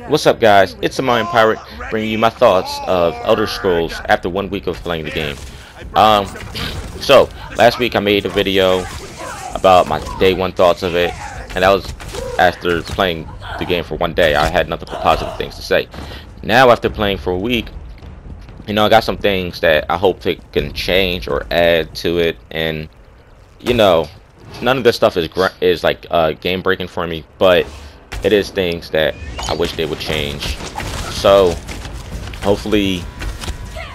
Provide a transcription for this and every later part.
What's up, guys? It's the Mayan Pirate, bringing you my thoughts of Elder Scrolls after 1 week of playing the game. Um, so last week I made a video about my day one thoughts of it, and that was after playing the game for 1 day. I had nothing but positive things to say. Now, after playing for a week, I got some things that I hope they can change or add to it, and none of this stuff is like game breaking for me, but it is things that I wish they would change. So hopefully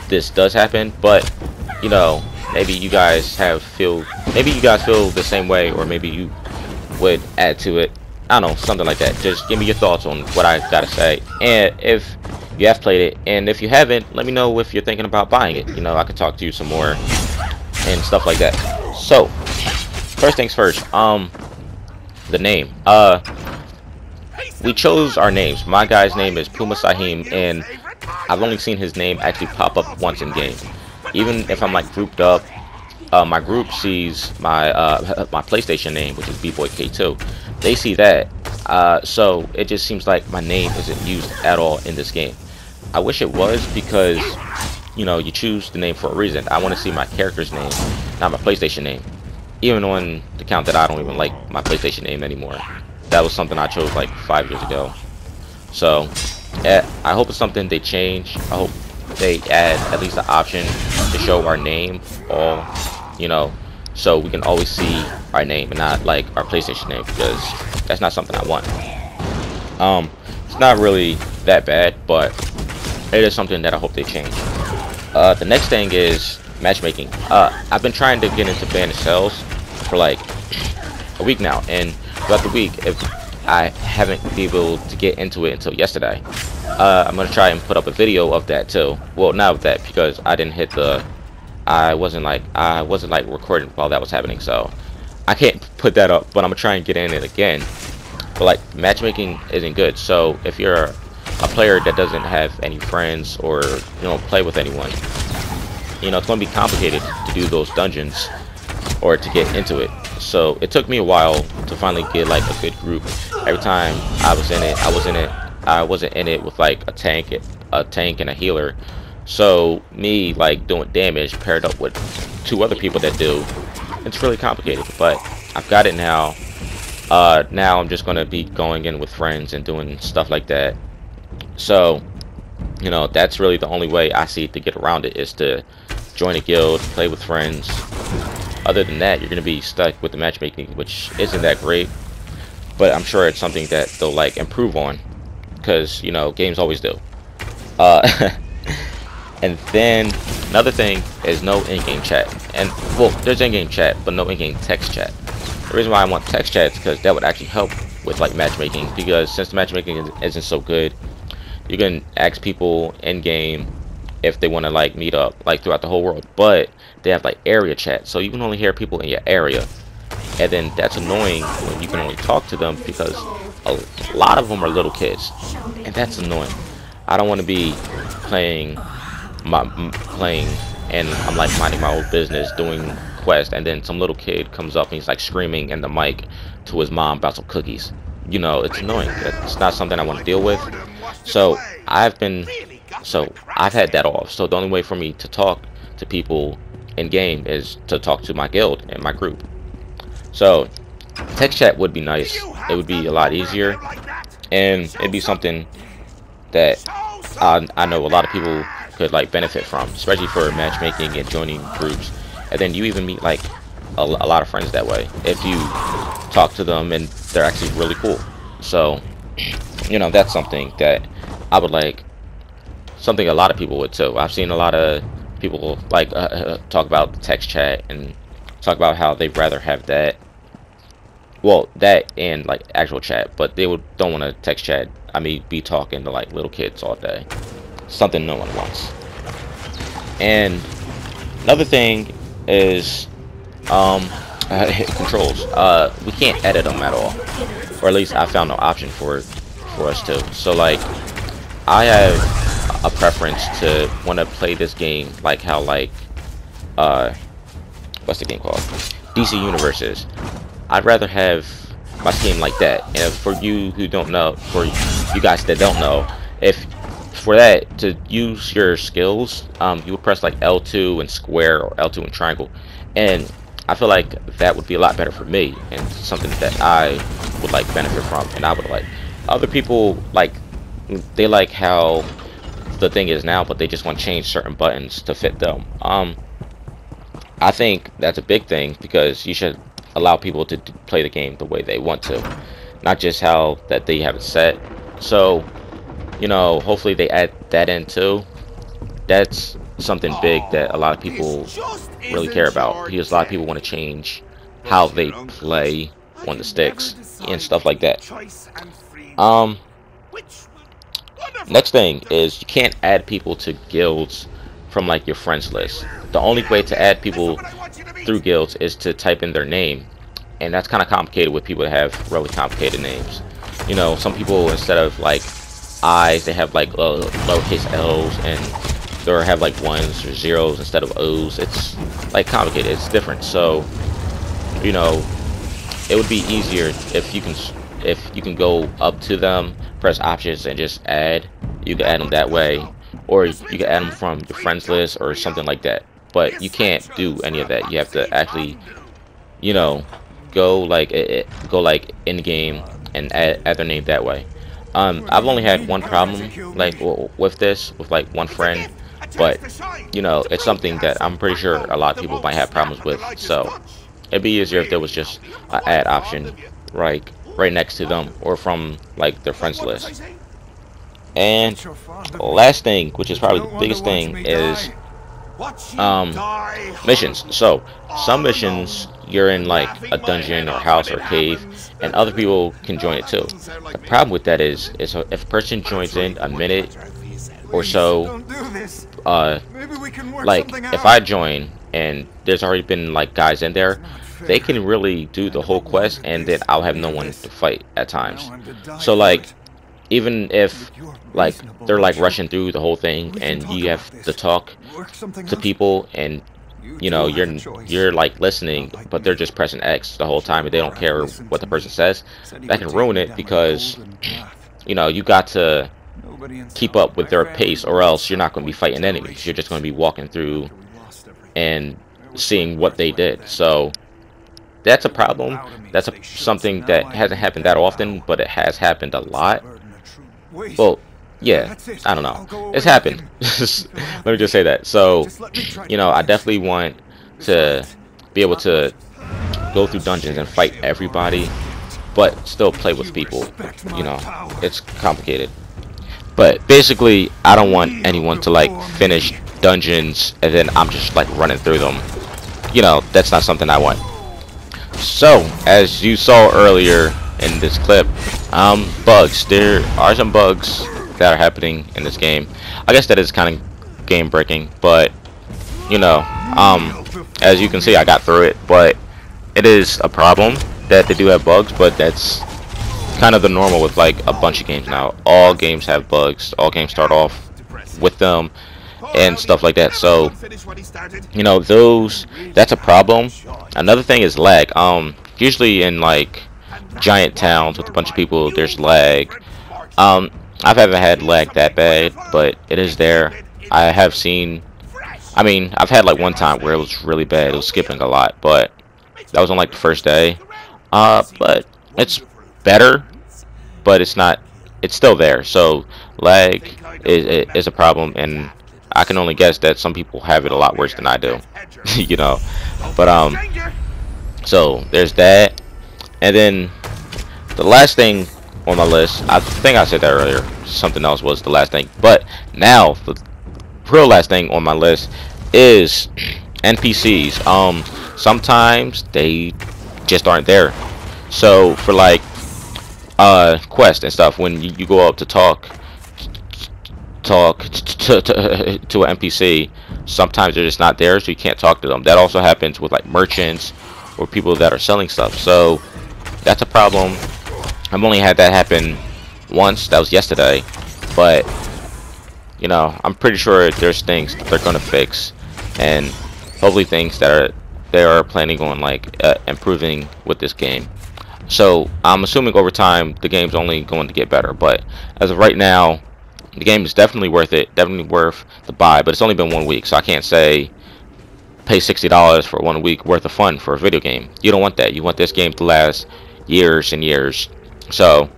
this does happen, but maybe you guys feel the same way, or maybe you would add to it. I don't know, something like that. Just give me your thoughts on what I gotta say, and if you have played it, and if you haven't, let me know if you're thinking about buying it. I could talk to you some more and stuff like that. So first things first, the name. We chose our names. My guy's name is Puma Sahim, and I've only seen his name actually pop up once in game. Even if I'm like grouped up, my group sees my my PlayStation name, which is B-Boy K2. They see that, so it just seems like my name isn't used at all in this game. I wish it was, because you choose the name for a reason. I want to see my character's name, not my PlayStation name. Even on the count that I don't even like my PlayStation name anymore. That was something I chose like 5 years ago. So I hope it's something they change. I hope they add at least the option to show our name all, so we can always see our name and not like our PlayStation name, because that's not something I want. It's not really that bad, but it is something that I hope they change. The next thing is matchmaking. I've been trying to get into Band of Cells for like a week now, and throughout the week, if I haven't been able to get into it until yesterday, I'm gonna try and put up a video of that too. Well, not of that, because I didn't hit the I wasn't like recording while that was happening, so I can't put that up, but I'm gonna try and get in it again. But like, matchmaking isn't good, so if you're a player that doesn't have any friends, or play with anyone, it's gonna be complicated to do those dungeons or to get into it. So it took me a while to finally get like a good group. Every time I was in it, I wasn't in it with like a tank and a healer. So me like doing damage paired up with 2 other people that do, it's really complicated. But I've got it now. Now I'm just gonna be going in with friends and doing stuff like that. So that's really the only way I see to get around it, is to join a guild, play with friends. Other than that, you're going to be stuck with the matchmaking, which isn't that great, but I'm sure it's something that they'll like improve on, because games always do. And then another thing is no in-game chat. And well, there's in-game chat, but no in-game text chat. The reason why I want text chat is because that would actually help with like matchmaking, because since the matchmaking isn't so good, you can ask people in game if they want to like meet up like throughout the whole world, but they have like area chat, so you can only hear people in your area, and then that's annoying when you can only talk to them, because a lot of them are little kids, and that's annoying. I don't want to be playing and I'm like minding my own business doing quest, and then some little kid comes up and he's like screaming in the mic to his mom about some cookies. It's annoying. It's not something I want to deal with. So I've had that off. So the only way for me to talk to people in game is to talk to my guild and my group. So text chat would be nice. It would be a lot easier, and it'd be something that I know a lot of people could like benefit from, especially for matchmaking and joining groups. And then you even meet like a lot of friends that way if you talk to them and they're actually really cool. So that's something that I would like, something a lot of people would too. I've seen a lot of people like talk about text chat and talk about how they'd rather have that, well, that and like actual chat, but they don't want to text chat. I mean, be talking to like little kids all day. Something no one wants. And another thing is controls. We can't edit them at all, or at least I found no option for us to. So like, I have a preference to want to play this game like how like what's the game called, DC Universe is. I'd rather have my scheme like that. And for you who don't know, for you guys that don't know, if for that to use your skills, you would press like L2 and square or L2 and triangle, and I feel like that would be a lot better for me and something that I would like benefit from, and I would like. Other people like, they like how the thing is now, but they just want to change certain buttons to fit them. I think that's a big thing, because you should allow people to play the game the way they want to, not just how that they have it set. So, you know, hopefully they add that in too. That's something big that a lot of people really care about, because a lot of people want to change how they play on the sticks and stuff like that. Next thing is, you can't add people to guilds from like your friends list. The only way to add people through guilds is to type in their name, and that's kind of complicated with people that have really complicated names. You know, some people, instead of like I's, they have like lowercase L's, and they have like ones or zeros instead of O's. It's like complicated. It's different. So, you know, it would be easier if you can go up to them, press options, and just add. You can add them that way, or you can add them from your friends list or something like that. But you can't do any of that. You have to actually, you know, go like in game and add their name that way. I've only had one problem like with this, with like one friend, but you know, it's something that I'm pretty sure a lot of people might have problems with. So it'd be easier if there was just an add option right next to them, or from like their friends list. And the last thing, which is probably the biggest thing, is missions. So some missions, you're in like a dungeon or house or cave, and other people can join it too. The problem with that is if a person joins in a minute or so, like if I join and there's already been like guys in there, they can really do the whole quest, and then I'll have no one to fight at times. So like, even if like they're like rushing through the whole thing and you have to talk to people, and you know, you're like listening, but they're just pressing X the whole time and they don't care what the person says, that can ruin it, because you know, you got to keep up with their pace, or else you're not going to be fighting enemies. You're just going to be walking through and seeing what they did. So that's a problem. That's something that hasn't happened that often, but it has happened a lot. Well, yeah, I don't know. It's happened. Let me just say that. So, you know, I definitely want to be able to go through dungeons and fight everybody, but still play with people. You know, it's complicated. But basically, I don't want anyone to like finish dungeons and then I'm just like running through them. You know, that's not something I want. So, as you saw earlier in this clip, bugs. There are some bugs that are happening in this game. I guess that is kind of game breaking, but you know, as you can see, I got through it. But it is a problem that they do have bugs, but that's kind of the normal with like a bunch of games now. All games have bugs. All games start off with them and stuff like that. So, you know, that's a problem. Another thing is lag. Usually in like giant towns with a bunch of people, there's lag. I haven't had lag that bad, but it is there. I have seen, I mean, I've had like one time where it was really bad. It was skipping a lot, but that was on like the first day. But it's better, but it's not, it's still there. So lag is a problem, and I can only guess that some people have it a lot worse than I do. You know, but so there's that. And then the last thing on my list, I think I said that earlier, something else was the last thing, but now the real last thing on my list is NPCs. Sometimes they just aren't there. So for like quests and stuff, when you go up to talk to an NPC, sometimes they're just not there, so you can't talk to them. That also happens with like merchants or people that are selling stuff. So that's a problem. I've only had that happen once. That was yesterday. But you know, I'm pretty sure there's things that they're gonna fix, and hopefully things that they are planning on like improving with this game. So I'm assuming over time the game's only going to get better. But as of right now, the game is definitely worth it, definitely worth the buy. But it's only been 1 week, so I can't say pay $60 for 1 week worth of fun for a video game. You don't want that. You want this game to last years and years. So,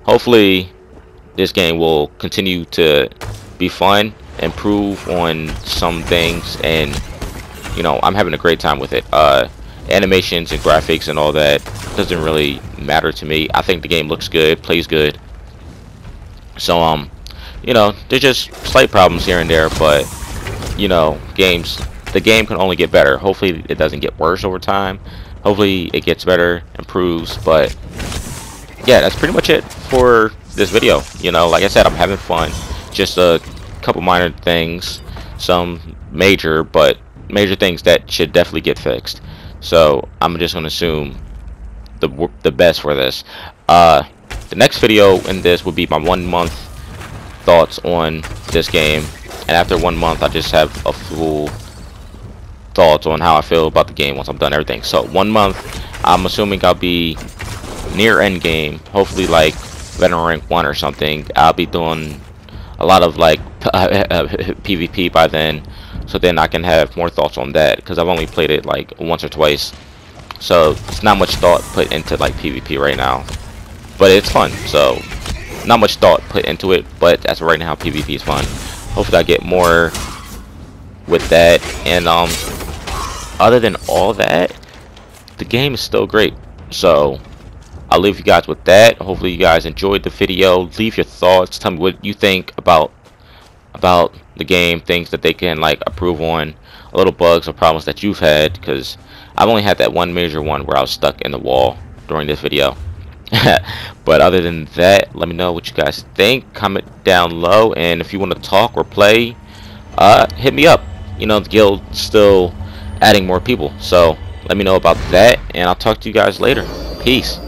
hopefully this game will continue to be fun, improve on some things, and I'm having a great time with it. Animations and graphics and all that doesn't really matter to me. I think the game looks good, plays good. So there's just slight problems here and there, but the game can only get better. Hopefully it doesn't get worse over time. Hopefully it gets better, improves. But yeah, that's pretty much it for this video. Like I said, I'm having fun. Just a couple minor things, some major things that should definitely get fixed. So I'm just gonna assume the best for this. The next video in this will be my 1 month thoughts on this game, and after 1 month I just have a full thoughts on how I feel about the game once I'm done everything. So 1 month, I'm assuming I'll be near end game, hopefully like veteran rank 1 or something. I'll be doing a lot of like PvP by then, so then I can have more thoughts on that, because I've only played it like once or twice, so it's not much thought put into like PvP right now, but it's fun. So not much thought put into it, but as of right now PvP is fun. Hopefully I get more with that, and other than all that, the game is still great. So I'll leave you guys with that. Hopefully you guys enjoyed the video. Leave your thoughts, tell me what you think about the game, things that they can like improve on, little bugs or problems that you've had, because I've only had that one major one where I was stuck in the wall during this video. But other than that, let me know what you guys think. Comment down low, and if you want to talk or play, hit me up. The guild's still adding more people, so let me know about that, and I'll talk to you guys later. Peace.